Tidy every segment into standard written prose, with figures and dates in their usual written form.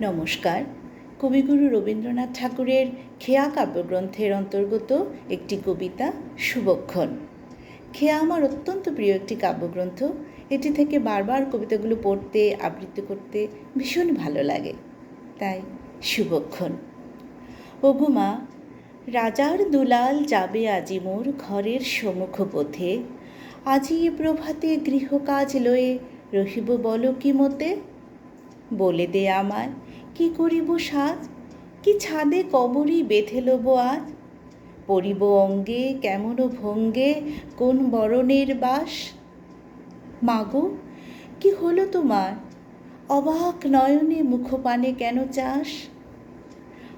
নমস্কার। কবিগুরু রবীন্দ্রনাথ ঠাকুরের খেয়া কাব্যগ্রন্থের অন্তর্গত একটি কবিতা শুভক্ষণ। খেয়া আমার অত্যন্ত প্রিয় একটি কাব্যগ্রন্থ। এটি থেকে বারবার কবিতাগুলো পড়তে আবৃত্তি করতে ভীষণ ভালো লাগে। তাই শুভক্ষণ। ওগো মা, রাজার দুলাল যাবে আজি মোর ঘরের সম্মুখ পথে, আজি প্রভাতে গৃহকাজ লয়ে রহিব বলো কি মতে। বলে দে আমায় কি করিব সাজ, কি ছাদে কবরই বেঁধে লব আজ। পরিব অঙ্গে কেমন ভঙ্গে কোন বরণের বাস। মাগো, কি হলো তোমার, অবাক নয়নে মুখপানে কেন চাস।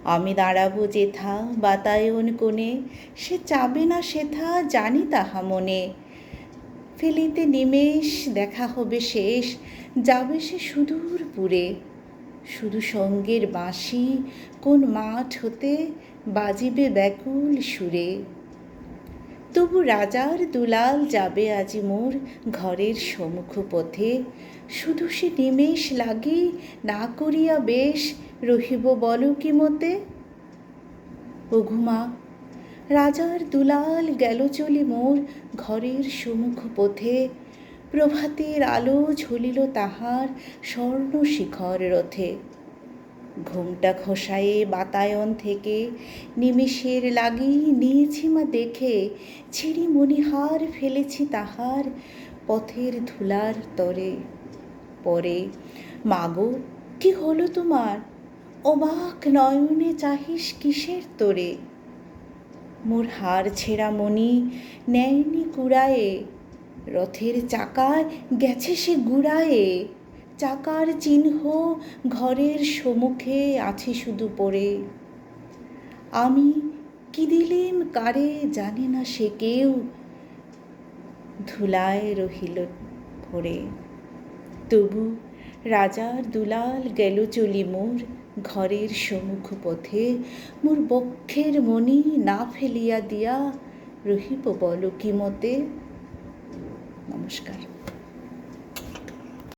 আমি দাঁড়াবো যেথা বাতায়ন কোণে, সে চাবে না সেথা জানি তাহা মনে। ফেলিতে নিমেষ দেখা হবে শেষ, যাবে সে সুদূর পুরে। শুধু সঙ্গের বাঁশি কোন মাঠ হতে বাজিবে ব্যাকুল সুরে। তবু রাজার দুলাল যাবে আজি মোর ঘরের সম্মুখ পথে, শুধু সে নিমেষ লাগি না করিয়া বেশ রহিব বলো কি মতে। ওগো মা, রাজার দুলাল গেল চলি মোর ঘরের সম্মুখ পথে, প্রভাতের আলো ঝুলিল তাহার স্বর্ণ শিখর রথে। ঘোমটা খসায়ে বাতায়ন থেকে নিমেষের লাগি নিয়েছি মা দেখে, ছিঁড়ি মণিহার ফেলেছি তাহার পথের ধুলার তরে। পরে মাগো, কি হলো তোমার, অবাক নয়নে চাহিস কিসের তোরে। মোর হার ছেঁড়া মণি নেয়নি কুড়ায়ে, রথের চাকায় গেছে সে গুড়ায়ে। চাকার চিহ্ন ঘরের সম্মুখে আছে শুধু পড়ে। আমি কি দিলেম কারে জানে না সে কেউ, ধুলায় রহিল ভরে। তবু রাজার দুলাল গেল চলি মোর ঘরের সম্মুখ পথে, মোর বক্ষের মণি না ফেলিয়া দিয়া রহিব বলো কি মতে। নমস্কার।